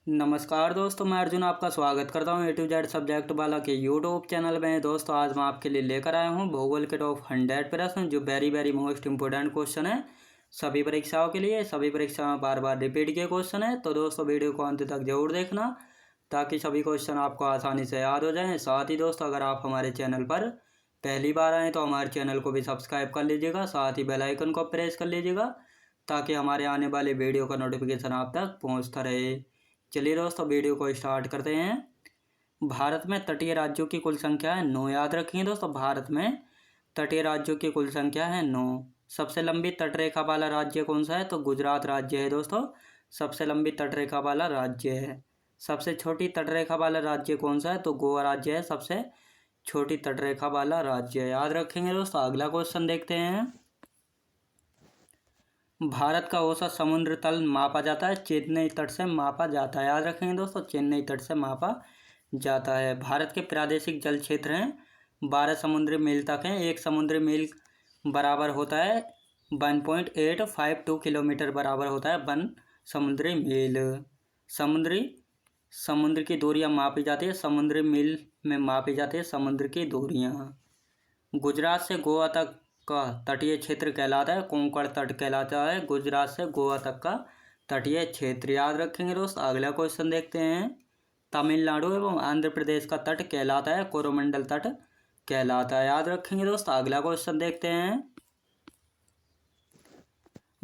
नमस्कार दोस्तों, मैं अर्जुन आपका स्वागत करता हूं ए टू जेड सब्जेक्ट वाला के यूट्यूब चैनल में। दोस्तों आज मैं आपके लिए लेकर आया हूं भूगोल के टॉप 100 प्रश्न जो वेरी मोस्ट इंपोर्टेंट क्वेश्चन है सभी परीक्षाओं के लिए। सभी परीक्षाओं में बार बार रिपीट के क्वेश्चन है, तो दोस्तों वीडियो को अंत तक जरूर देखना ताकि सभी क्वेश्चन आपको आसानी से याद हो जाएँ। साथ ही दोस्तों अगर आप हमारे चैनल पर पहली बार आएँ तो हमारे चैनल को भी सब्सक्राइब कर लीजिएगा, साथ ही बेल आइकन को प्रेस कर लीजिएगा ताकि हमारे आने वाले वीडियो का नोटिफिकेशन आप तक पहुंचता रहे। चलिए दोस्तों वीडियो को स्टार्ट करते हैं। भारत में तटीय राज्यों की कुल संख्या है 9। याद रखिए दोस्तों, भारत में तटीय राज्यों की कुल संख्या है 9। सबसे लंबी तटरेखा वाला राज्य कौन सा है? तो गुजरात राज्य है दोस्तों, सबसे लंबी तटरेखा वाला राज्य है। सबसे छोटी तटरेखा वाला राज्य कौन सा है? तो गोवा राज्य है सबसे छोटी तटरेखा वाला राज्य। याद रखेंगे दोस्तों। अगला क्वेश्चन देखते हैं। भारत का औसत समुद्र तल मापा जाता है चेन्नई तट से मापा जाता है। याद रखेंगे दोस्तों, चेन्नई तट से मापा जाता है। भारत के प्रादेशिक जल क्षेत्र हैं 12 समुद्री मील तक हैं। एक समुद्री मील बराबर होता है 1.852 किलोमीटर बराबर होता है 1 समुद्री मील। समुद्र की दूरियां मापी जाती है, समुद्री मील में मापी जाती है समुद्र की दूरियां। गुजरात से गोवा तक का तटीय क्षेत्र कहलाता है कोंकण तट कहलाता है। गुजरात से गोवा तक का तटीय क्षेत्र। याद रखेंगे दोस्तों। अगला क्वेश्चन देखते हैं। तमिलनाडु एवं आंध्र प्रदेश का तट कहलाता है कोरोमंडल तट कहलाता है। याद रखेंगे दोस्तों। अगला क्वेश्चन देखते हैं।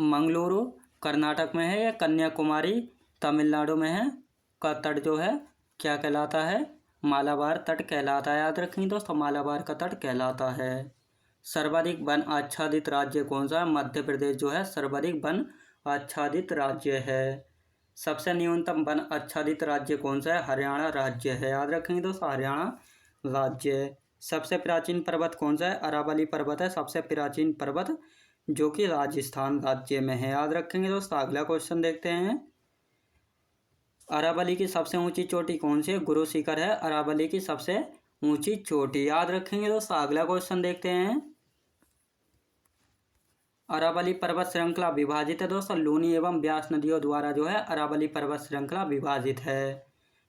मंगलुरु कर्नाटक में है या कन्याकुमारी तमिलनाडु में है का तट जो है क्या कहलाता है? मालाबार तट कहलाता है। याद रखेंगे दोस्तों, मालाबार का तट कहलाता है। सर्वाधिक वन आच्छादित राज्य कौन सा है? मध्य प्रदेश जो है सर्वाधिक वन आच्छादित राज्य है। सबसे न्यूनतम वन आच्छादित राज्य कौन सा है? हरियाणा राज्य है। याद रखेंगे दोस्तों, हरियाणा राज्य। सबसे प्राचीन पर्वत कौन सा है? अरावली पर्वत है सबसे प्राचीन पर्वत जो कि राजस्थान राज्य में है। याद रखेंगे दोस्तों। अगला क्वेश्चन देखते हैं। अरावली की सबसे ऊंची चोटी कौन सी है? गुरु शिखर है अरावली की सबसे ऊंची चोटी। याद रखेंगे दोस्तों। अगला क्वेश्चन देखते हैं। अरावली पर्वत श्रृंखला विभाजित है दोस्तों लूनी एवं ब्यास नदियों द्वारा जो है अरावली पर्वत श्रृंखला विभाजित है।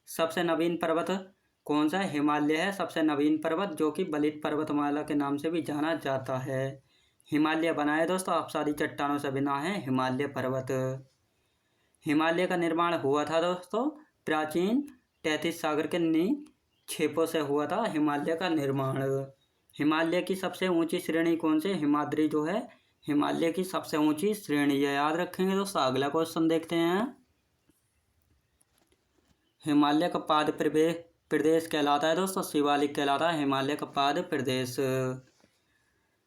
सबसे नवीन पर्वत कौन सा है? हिमालय है सबसे नवीन पर्वत जो कि बलित पर्वतमाला के नाम से भी जाना जाता है। हिमालय बना है दोस्तों अपसारी चट्टानों से बना है हिमालय पर्वत। हिमालय का निर्माण हुआ था दोस्तों प्राचीन तैतीस सागर के निक्षेपों से हुआ था हिमालय का निर्माण। हिमालय की सबसे ऊंची श्रेणी कौन सी? हिमाद्री जो है हिमालय की सबसे ऊंची श्रेणी है। याद रखेंगे दोस्तों। अगला क्वेश्चन देखते हैं। हिमालय का पाद प्रदेश कहलाता है दोस्तों शिवालिक कहलाता है हिमालय का पाद प्रदेश।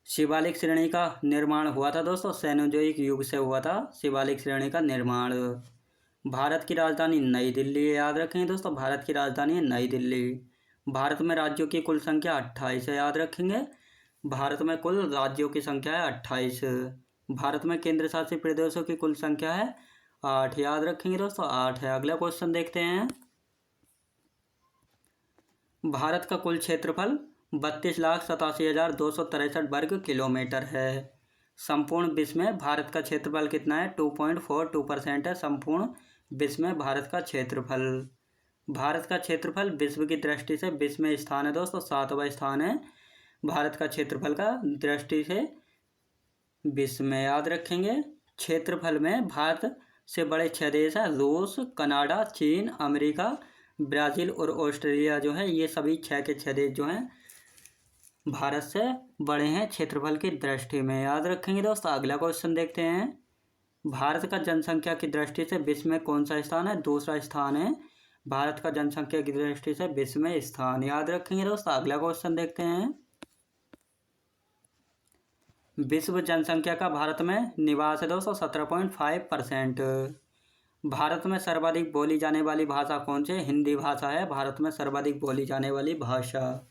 शिवालिक श्रेणी का निर्माण हुआ था दोस्तों सेनोजोइक युग से हुआ था शिवालिक श्रेणी का निर्माण। भारत की राजधानी नई दिल्ली है। याद रखेंगे दोस्तों, भारत की राजधानी है नई दिल्ली। भारत में राज्यों की कुल संख्या 28 है। याद रखेंगे, भारत में कुल राज्यों की संख्या है 28। भारत में केंद्र शासित प्रदेशों की कुल संख्या है 8। याद रखेंगे दोस्तों, 8 है। अगला क्वेश्चन देखते हैं। भारत का कुल क्षेत्रफल 32,87,263 वर्ग किलोमीटर है। संपूर्ण विश्व में भारत का क्षेत्रफल कितना है? 2.42% है संपूर्ण विश्व में भारत का क्षेत्रफल। भारत का क्षेत्रफल विश्व की दृष्टि से विश्व में स्थान है दोस्तों 7वां स्थान है भारत का क्षेत्रफल का दृष्टि से विश्व में। याद रखेंगे। क्षेत्रफल में भारत से बड़े 6 देश हैं रूस, कनाडा, चीन, अमेरिका, ब्राज़ील और ऑस्ट्रेलिया जो है ये सभी 6 के 6 देश जो हैं भारत से बड़े हैं क्षेत्रफल की दृष्टि में। याद रखेंगे दोस्तों। अगला क्वेश्चन देखते हैं। भारत का जनसंख्या की दृष्टि से विश्व में कौन सा स्थान है? दूसरा स्थान है भारत का जनसंख्या की दृष्टि से विश्व में स्थान। याद रखेंगे दोस्तों। अगला क्वेश्चन देखते हैं। विश्व जनसंख्या का भारत में निवास है दोस्तों 17.5%। भारत में सर्वाधिक बोली जाने वाली भाषा कौन सी? हिंदी भाषा है भारत में सर्वाधिक बोली जाने वाली भाषा।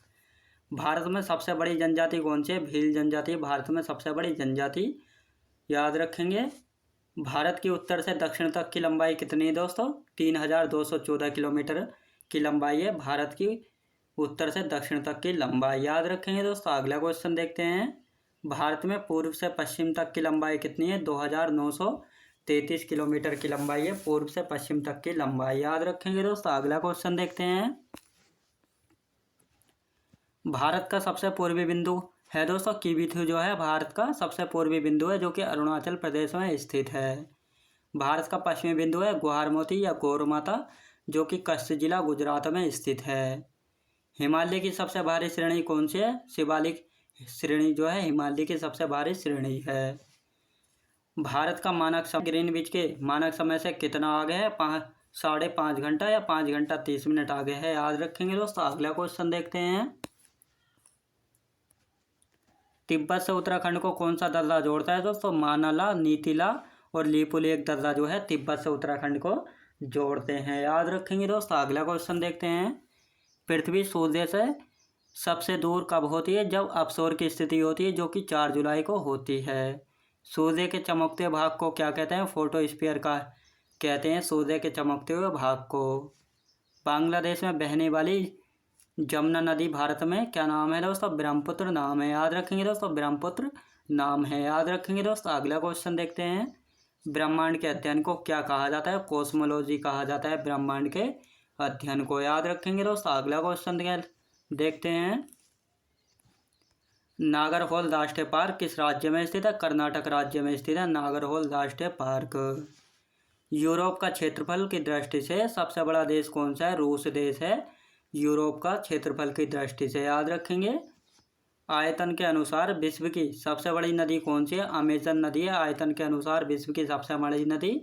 भारत में सबसे बड़ी जनजाति कौन सी है? भील जनजाति भारत में सबसे बड़ी जनजाति। याद रखेंगे। भारत की उत्तर से दक्षिण तक की लंबाई कितनी है दोस्तों? 3,214 किलोमीटर की लंबाई है भारत की उत्तर से दक्षिण तक की लंबाई। याद रखेंगे दोस्तों। अगला क्वेश्चन देखते हैं। भारत में पूर्व से पश्चिम तक की लंबाई कितनी है? 2,900 33 किलोमीटर की लंबाई है, पूर्व से पश्चिम तक की लंबाई। याद रखेंगे दोस्तों। अगला क्वेश्चन देखते हैं। भारत का सबसे पूर्वी बिंदु है दोस्तों किबिथु जो है भारत का सबसे पूर्वी बिंदु है, जो कि अरुणाचल प्रदेश में स्थित है। भारत का पश्चिमी बिंदु है गुहारमोती या गौरमाता, जो कि कच्छ जिला गुजरात में स्थित है। हिमालय की सबसे भारी श्रेणी कौन सी है? शिवालिक श्रेणी जो है हिमालय की सबसे भारी श्रेणी है। भारत का मानक समय ग्रीनविच के मानक समय से कितना आगे है? 5.5 घंटा या 5 घंटा 30 मिनट आगे है। याद रखेंगे दोस्तों। अगला क्वेश्चन देखते हैं। तिब्बत से उत्तराखंड को कौन सा दर्रा जोड़ता है दोस्तों? मानाला, नीतिला और लिपुलेख एक दर्रा जो है तिब्बत से उत्तराखंड को जोड़ते हैं। याद रखेंगे दोस्तों। अगला क्वेश्चन देखते हैं। पृथ्वी सूर्य से सबसे दूर कब होती है? जब अपसोर की स्थिति होती है, जो कि 4 जुलाई को होती है। सूर्य के चमकते भाग को क्या कहते हैं? फोटोस्फीयर का कहते हैं सूर्य के चमकते हुए भाग को। बांग्लादेश में बहने वाली जमुना नदी भारत में क्या नाम है दोस्तों? ब्रह्मपुत्र नाम है। याद रखेंगे दोस्तों। ब्रह्मपुत्र नाम है। याद रखेंगे दोस्तों। अगला क्वेश्चन देखते हैं। ब्रह्मांड के अध्ययन को क्या कहा जाता है? कॉस्मोलॉजी कहा जाता है ब्रह्मांड के अध्ययन को। याद रखेंगे दोस्तों। अगला क्वेश्चन देखते हैं। नागरहोल राष्ट्रीय पार्क किस राज्य में स्थित है? कर्नाटक राज्य में स्थित है नागरहोल राष्ट्रीय पार्क। यूरोप का क्षेत्रफल की दृष्टि से सबसे बड़ा देश कौन सा है? रूस देश है यूरोप का क्षेत्रफल की दृष्टि से। याद रखेंगे। आयतन के अनुसार विश्व की सबसे बड़ी नदी कौन सी है? अमेजन नदी है आयतन के अनुसार विश्व की सबसे बड़ी नदी,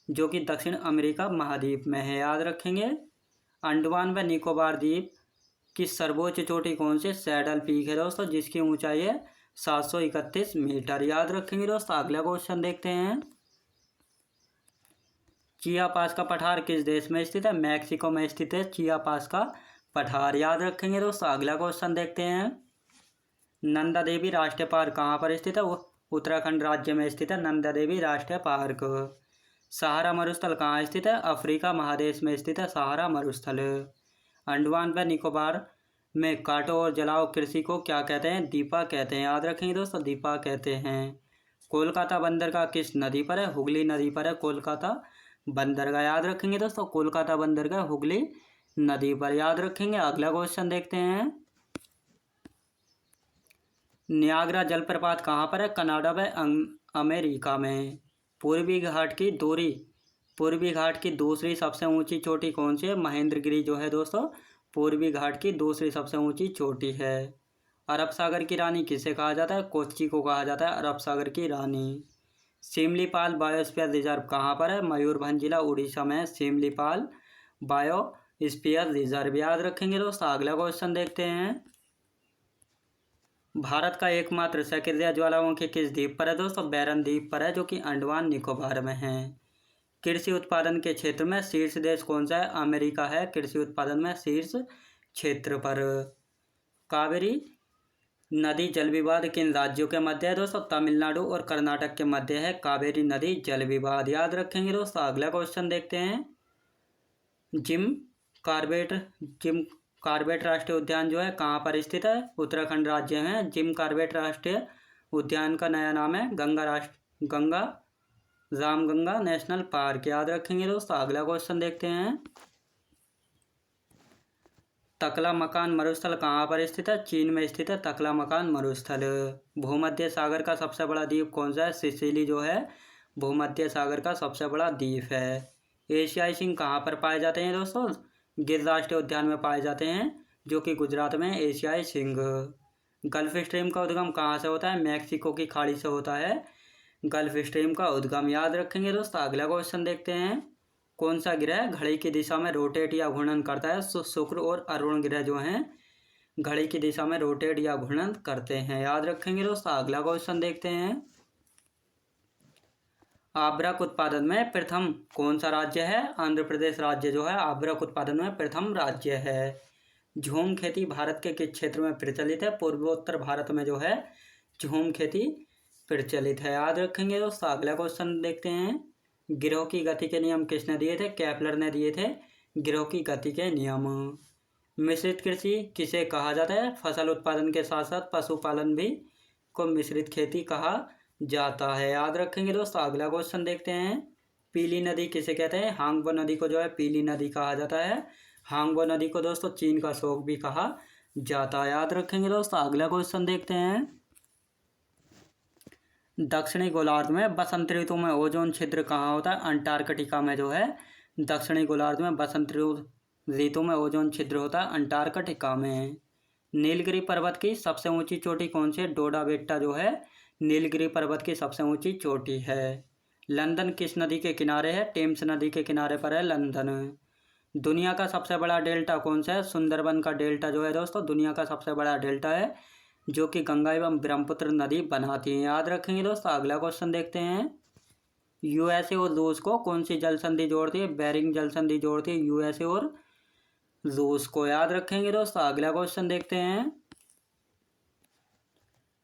जो कि दक्षिण अमेरिका महाद्वीप में है। याद रखेंगे। अंडमान व निकोबार द्वीप की सर्वोच्च चोटी कौन सी? सैडल पीक है दोस्तों, जिसकी ऊंचाई है 731 मीटर। याद रखेंगे दोस्तों। अगला क्वेश्चन देखते हैं। चियापास का पठार किस देश में स्थित है? मैक्सिको में स्थित है चियापास का पठार। याद रखेंगे दोस्तों। अगला क्वेश्चन देखते हैं। नंदा देवी राष्ट्रीय पार्क कहाँ पर स्थित है? उत्तराखंड राज्य में स्थित है नंदा देवी राष्ट्रीय पार्क। सहारा मरुस्थल कहाँ स्थित है? अफ्रीका महादेश में स्थित है सहारा मरुस्थल। अंडमान व निकोबार में काटो और जलाओ कृषि को क्या कहते हैं? दीपा कहते हैं। याद रखेंगे दोस्तों। दीपा कहते हैं। कोलकाता बंदरगाह किस नदी पर है? हुगली नदी पर है कोलकाता बंदरगाह। याद रखेंगे दोस्तों। कोलकाता बंदरगाह हुगली नदी पर। याद रखेंगे। अगला क्वेश्चन देखते हैं। नियाग्रा जलप्रपात कहाँ पर है? कनाडा व अमेरिका में। पूर्वी घाट की दूसरी सबसे ऊंची चोटी कौन सी है? महेंद्रगिरी जो है दोस्तों पूर्वी घाट की दूसरी सबसे ऊंची चोटी है। अरब सागर की रानी किसे कहा जाता है? कोच्चि को कहा जाता है अरब सागर की रानी। सिमलीपाल बायोस्फीयर रिजर्व कहाँ पर है? मयूरभंज जिला उड़ीसा में सिमलीपाल बायोस्फीयर रिजर्व। याद रखेंगे दोस्तों। अगला क्वेश्चन देखते हैं। भारत का एकमात्र सक्रिय ज्वालामुखी किस द्वीप पर है दोस्तों? बैरन द्वीप पर है, जो कि अंडमान निकोबार में है। कृषि उत्पादन के क्षेत्र में शीर्ष देश कौन सा है? अमेरिका है कृषि उत्पादन में शीर्ष क्षेत्र पर। कावेरी नदी जल विवाद किन राज्यों के मध्य है दोस्तों? तमिलनाडु और कर्नाटक के मध्य है कावेरी नदी जल विवाद। याद रखेंगे दोस्तों। अगला क्वेश्चन देखते हैं। जिम कार्बेट राष्ट्रीय उद्यान जो है कहाँ पर स्थित है? उत्तराखंड राज्य में जिम कार्बेट राष्ट्रीय उद्यान का नया नाम है रामगंगा नेशनल पार्क। याद रखेंगे दोस्तों। अगला क्वेश्चन देखते हैं। तकला मकान मरुस्थल कहाँ पर स्थित है? चीन में स्थित है तकला मकान मरुस्थल। भूमध्य सागर का सबसे बड़ा द्वीप कौन सा है? सिसिली जो है भूमध्य सागर का सबसे बड़ा द्वीप है। एशियाई सिंह कहाँ पर पाए जाते हैं दोस्तों? गिर राष्ट्रीय उद्यान में पाए जाते हैं, जो कि गुजरात में एशियाई सिंह। गल्फ स्ट्रीम का उद्गम कहाँ से होता है? मैक्सिको की खाड़ी से होता है गल्फ स्ट्रीम का उद्गम। याद रखेंगे दोस्तों। अगला क्वेश्चन देखते हैं। कौन सा ग्रह घड़ी की दिशा में रोटेट या घूर्णन करता है? शुक्र और अरुण ग्रह जो हैं घड़ी की दिशा में रोटेट या घूर्णन करते हैं। याद रखेंगे दोस्तों। अगला क्वेश्चन देखते हैं। आभ्रक उत्पादन में प्रथम कौन सा राज्य है? आंध्र प्रदेश राज्य जो है आभ्रक उत्पादन में प्रथम राज्य है। झूम खेती भारत के किस क्षेत्र में प्रचलित है? पूर्वोत्तर भारत में जो है झूम खेती प्रचलित है। याद रखेंगे दोस्तों। अगला क्वेश्चन देखते हैं। गिरोह की गति के नियम किसने दिए थे? केपलर ने दिए थे गिरोह की गति के नियम। मिश्रित कृषि किसे कहा जाता है? फसल उत्पादन के साथ साथ पशुपालन भी को मिश्रित खेती कहा जाता है। याद रखेंगे दोस्तों। अगला क्वेश्चन देखते हैं, पीली नदी किसे कहते हैं? हांगबो नदी को जो है पीली नदी कहा जाता है। हांगबो नदी को दोस्तों चीन का शोक भी कहा जाता है। याद रखेंगे दोस्तों। अगला क्वेश्चन देखते हैं, दक्षिणी गोलार्ध में बसंत ऋतु में ओजोन छिद्र कहाँ होता है? अंटार्कटिका में जो है दक्षिणी गोलार्ध में बसंत ऋतु में ओजोन छिद्र होता है अंटार्कटिका में। नीलगिरी पर्वत की सबसे ऊंची चोटी कौन सी है? डोडा बेट्टा जो है नीलगिरी पर्वत की सबसे ऊंची चोटी है। लंदन किस नदी के किनारे है? टेम्स नदी के किनारे पर है लंदन। दुनिया का सबसे बड़ा डेल्टा कौन सा है? सुंदरबन का डेल्टा जो है दोस्तों दुनिया का सबसे बड़ा डेल्टा है, जो कि गंगा एवं ब्रह्मपुत्र नदी बनाती है। याद रखेंगे दोस्तों। अगला क्वेश्चन देखते हैं, यूएसए और रूस को कौन सी जल संधि जोड़ती है? बेरिंग जल संधि जोड़ती है यूएसए और रूस को। याद रखेंगे दोस्तों। अगला क्वेश्चन देखते हैं,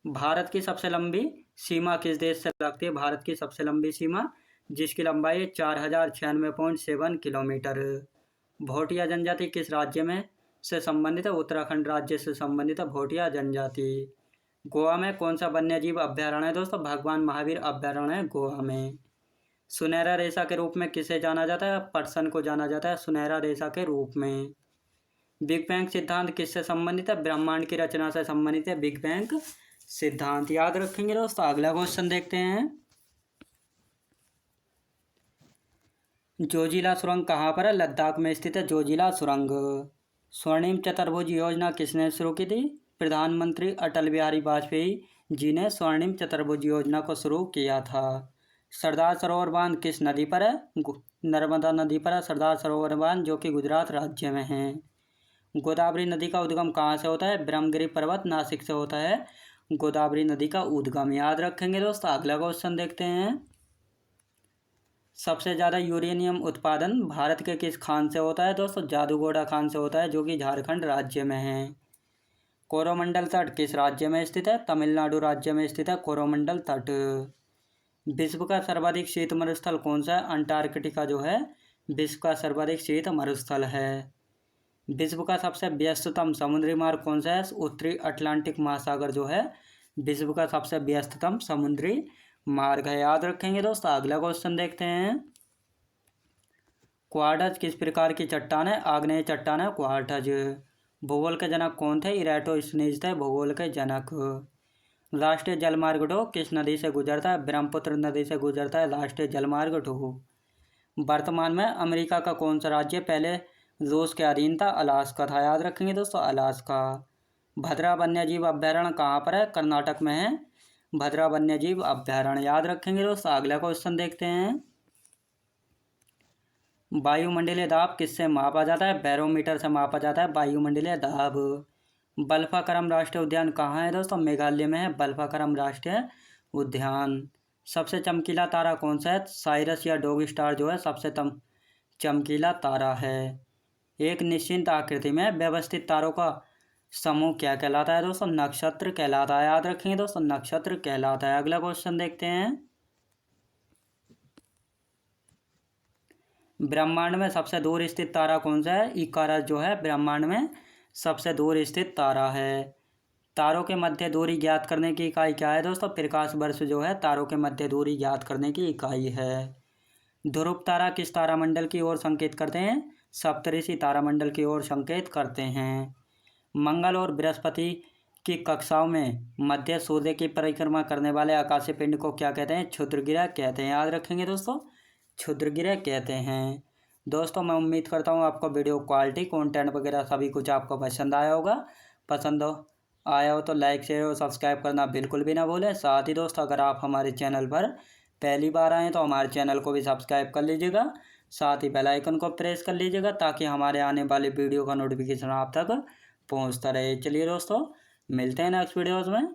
भारत की सबसे लंबी सीमा किस देश से लगती है? भारत की सबसे लंबी सीमा जिसकी लंबाई है 4096.7 किलोमीटर। भोटिया जनजाति किस राज्य में से संबंधित है? उत्तराखंड राज्य से संबंधित है भोटिया जनजाति। गोवा में कौन सा वन्य जीव अभ्यारण्य है दोस्तों? भगवान महावीर अभ्यारण्य है गोवा में। सुनहरा रेशा के रूप में किसे जाना जाता है? पर्सन को जाना जाता है सुनहरा रेशा के रूप में। बिग बैंग सिद्धांत किससे संबंधित है? ब्रह्मांड की रचना से संबंधित है बिग बैंग सिद्धांत। याद रखेंगे दोस्तों। अगला क्वेश्चन देखते हैं, जोजिला सुरंग कहाँ पर है? लद्दाख में स्थित है जोजिला सुरंग। स्वर्णिम चतुर्भुज योजना किसने शुरू की थी? प्रधानमंत्री अटल बिहारी वाजपेयी जी ने स्वर्णिम चतुर्भुज योजना को शुरू किया था। सरदार सरोवर बांध किस नदी पर है? नर्मदा नदी पर है सरदार सरोवर बांध, जो कि गुजरात राज्य में है। गोदावरी नदी का उद्गम कहाँ से होता है? ब्रह्मगिरी पर्वत नासिक से होता है गोदावरी नदी का उद्गम। याद रखेंगे दोस्तों। अगला क्वेश्चन देखते हैं, सबसे ज़्यादा यूरेनियम उत्पादन भारत के किस खान से होता है? दोस्तों जादूगोड़ा खान से होता है, जो कि झारखंड राज्य में है। कोरोमंडल तट किस राज्य में स्थित है? तमिलनाडु राज्य में स्थित है कोरोमंडल तट। विश्व का सर्वाधिक शीत मरुस्थल कौन सा है? अंटार्कटिका जो है विश्व का सर्वाधिक शीत मरुस्थल है। विश्व का सबसे व्यस्ततम समुद्री मार्ग कौन सा है? उत्तरी अटलांटिक महासागर जो है विश्व का सबसे व्यस्ततम समुद्री मार्ग है। याद रखेंगे दोस्तों। अगला क्वेश्चन देखते हैं, क्वार्टज किस प्रकार की चट्टान है? आग्नेय चट्टान है क्वार्टज। भूगोल के जनक कौन थे? इरेटोस्थनीज थे भूगोल के जनक। राष्ट्रीय जलमार्ग दो किस नदी से गुजरता है? ब्रह्मपुत्र नदी से गुजरता है राष्ट्रीय जलमार्ग दो। वर्तमान में अमेरिका का कौन सा राज्य पहले रूस के अधीन था? अलास्का था। याद रखेंगे दोस्तों। अलास्का। भद्रा वन्यजीव अभ्यारण्य कहाँ पर है? कर्नाटक में है भद्रा वन्यजीव अभ्यारण्य। याद रखेंगे दोस्तों। अगला क्वेश्चन देखते हैं, वायुमंडलीय दाब किससे मापा जाता है? बैरोमीटर से मापा जाता है वायुमंडलीय दाब। बल्फाक्रम राष्ट्रीय उद्यान कहाँ है दोस्तों? मेघालय में है बल्फाक्रम राष्ट्रीय उद्यान। सबसे चमकीला तारा कौन सा है? साइरस या डॉग स्टार जो है सबसे चमकीला तारा है। एक निश्चित आकृति में व्यवस्थित तारों का समूह क्या कहलाता है दोस्तों? नक्षत्र कहलाता है। याद रखेंगे दोस्तों। नक्षत्र कहलाता है। अगला क्वेश्चन देखते हैं, ब्रह्मांड में सबसे दूर स्थित तारा कौन सा है? इकारस जो है ब्रह्मांड में सबसे दूर स्थित तारा है। तारों के मध्य दूरी ज्ञात करने की इकाई क्या है दोस्तों? प्रकाश वर्ष जो है तारों के मध्य दूरी ज्ञात करने की इकाई है। ध्रुव तारा किस तारामंडल की ओर संकेत करते हैं? सप्तऋषि तारामंडल की ओर संकेत करते हैं। मंगल और बृहस्पति की कक्षाओं में मध्य सूर्य की परिक्रमा करने वाले आकाशीय पिंड को क्या कहते हैं? क्षुद्रग्रह कहते हैं। याद रखेंगे दोस्तों। क्षुद्रग्रह कहते हैं। दोस्तों मैं उम्मीद करता हूँ आपको वीडियो क्वालिटी कंटेंट वगैरह सभी कुछ आपको पसंद आया होगा। आया हो तो लाइक शेयर और सब्सक्राइब करना बिल्कुल भी ना भूलें। साथ ही दोस्तों अगर आप हमारे चैनल पर पहली बार आएँ तो हमारे चैनल को भी सब्सक्राइब कर लीजिएगा। साथ ही बेल आइकन को प्रेस कर लीजिएगा ताकि हमारे आने वाली वीडियो का नोटिफिकेशन आप तक पहुँचता रहे। चलिए दोस्तों मिलते हैं नेक्स्ट वीडियोज़ में।